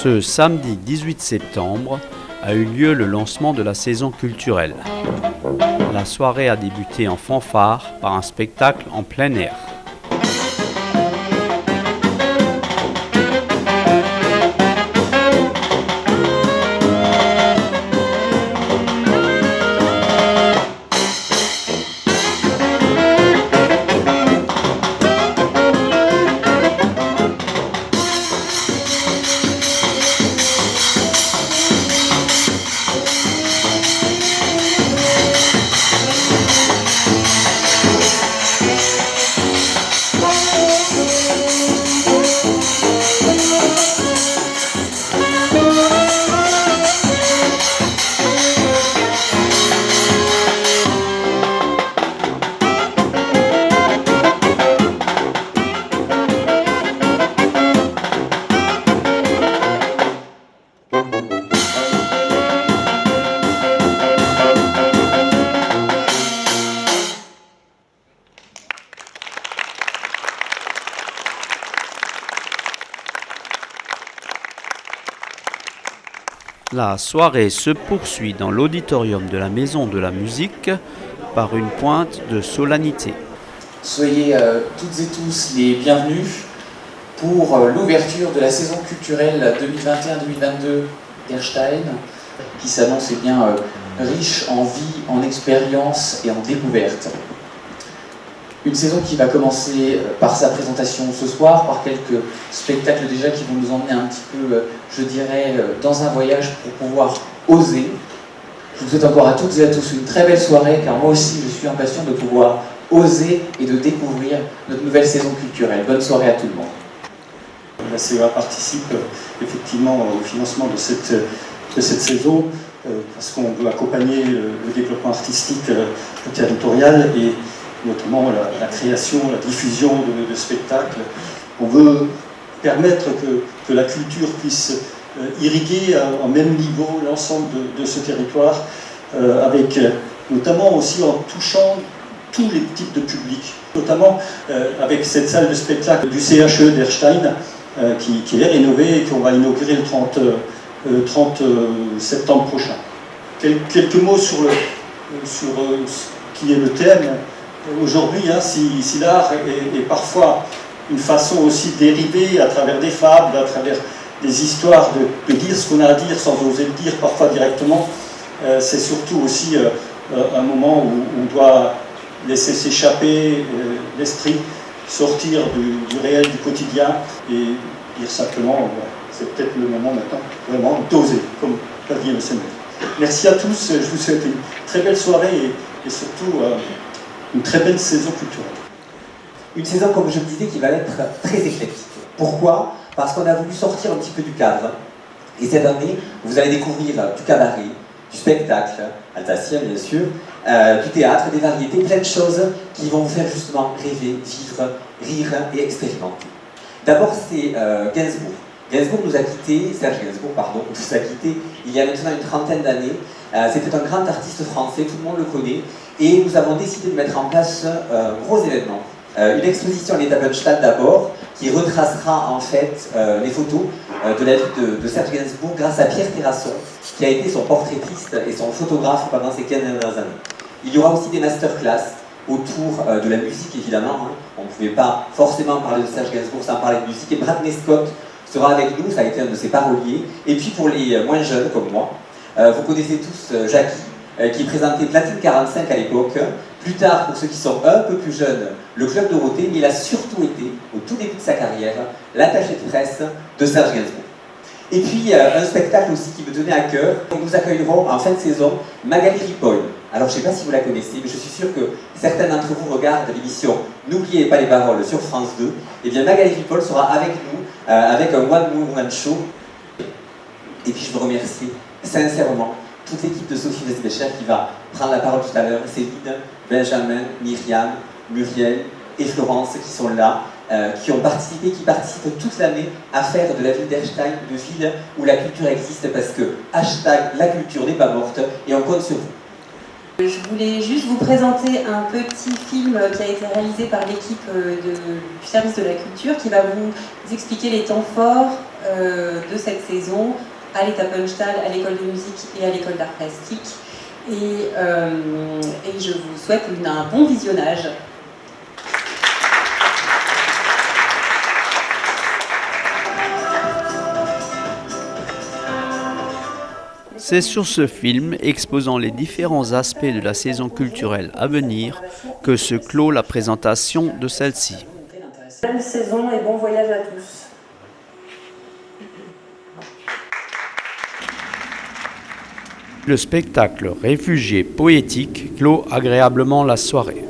Ce samedi 18 septembre a eu lieu le lancement de la saison culturelle. La soirée a débuté en fanfare par un spectacle en plein air. La soirée se poursuit dans l'auditorium de la Maison de la Musique par une pointe de solennité. Soyez toutes et tous les bienvenus pour l'ouverture de la saison culturelle 2021-2022 d'Erstein, qui s'annonce bien riche en vie, en expérience et en découverte. Une saison qui va commencer par sa présentation ce soir, par quelques spectacles déjà qui vont nous emmener un petit peu, je dirais, dans un voyage pour pouvoir oser. Je vous souhaite encore à toutes et à tous une très belle soirée, car moi aussi je suis impatient de pouvoir oser et de découvrir notre nouvelle saison culturelle. Bonne soirée à tout le monde. La CEA participe effectivement au financement de cette saison parce qu'on veut accompagner le développement artistique territorial et notamment la création, la diffusion de spectacles. On veut permettre que la culture puisse irriguer en même niveau l'ensemble de ce territoire, avec notamment aussi en touchant tous les types de publics, notamment avec cette salle de spectacle du CHE d'Erstein qui est rénovée et qu'on va inaugurer le 30 septembre prochain. Quelques mots sur ce qui est le thème. Aujourd'hui, si l'art est parfois une façon aussi dérivée à travers des fables, à travers des histoires de dire ce qu'on a à dire sans oser le dire parfois directement, c'est surtout aussi un moment où on doit laisser s'échapper l'esprit, sortir du réel, du quotidien et dire simplement, c'est peut-être le moment maintenant vraiment d'oser, comme l'a dit le Seigneur. Merci à tous, je vous souhaite une très belle soirée et surtout une très belle saison culturelle. Une saison, comme je le disais, qui va être très éclectique. Pourquoi ? Parce qu'on a voulu sortir un petit peu du cadre. Et cette année, vous allez découvrir du cabaret, du spectacle, alsacien bien sûr, du théâtre, des variétés, plein de choses qui vont vous faire justement rêver, vivre, rire et expérimenter. D'abord, c'est Gainsbourg. Gainsbourg nous a quittés, Serge Gainsbourg, pardon, nous a quittés il y a maintenant une trentaine d'années. C'était un grand artiste français, tout le monde le connaît, et nous avons décidé de mettre en place un gros événement. Une exposition à l'État Bunstead d'abord, qui retracera en fait les photos de la vie de Serge Gainsbourg grâce à Pierre Terrasson, qui a été son portraitiste et son photographe pendant ces 15 dernières années. Il y aura aussi des masterclass autour de la musique évidemment. On ne pouvait pas forcément parler de Serge Gainsbourg sans parler de musique, et Bradley Scott sera avec nous, ça a été un de ses paroliers. Et puis pour les moins jeunes comme moi, vous connaissez tous Jackie, qui présentait Platine 45 à l'époque. Plus tard, pour ceux qui sont un peu plus jeunes, le Club Dorothée, mais il a surtout été, au tout début de sa carrière, l'attaché de presse de Serge Gainsbourg. Et puis, un spectacle aussi qui me tenait à cœur. Nous accueillerons en fin de saison Magali Ripoll. Alors, je ne sais pas si vous la connaissez, mais je suis sûr que certains d'entre vous regardent l'émission N'oubliez pas les paroles sur France 2. Eh bien, Magali Ripoll sera avec nous, avec un One Woman Show. Et puis, je veux remercier sincèrement toute l'équipe de Sophie Vesbecher qui va prendre la parole tout à l'heure. Céline, Benjamin, Myriam, Muriel et Florence qui sont là, qui ont participé, qui participent toute l'année à faire de la ville d'Erstein une ville où la culture existe, parce que hashtag la culture n'est pas morte et on compte sur vous. Je voulais juste vous présenter un petit film qui a été réalisé par l'équipe du service de la culture qui va vous expliquer les temps forts de cette saison à l'État Punchtal, à l'école de musique et à l'école d'art plastique. Et je vous souhaite un bon visionnage. C'est sur ce film, exposant les différents aspects de la saison culturelle à venir, que se clôt la présentation de celle-ci. Bonne saison et bon voyage à tous. Le spectacle Réfugiés poétiques clôt agréablement la soirée.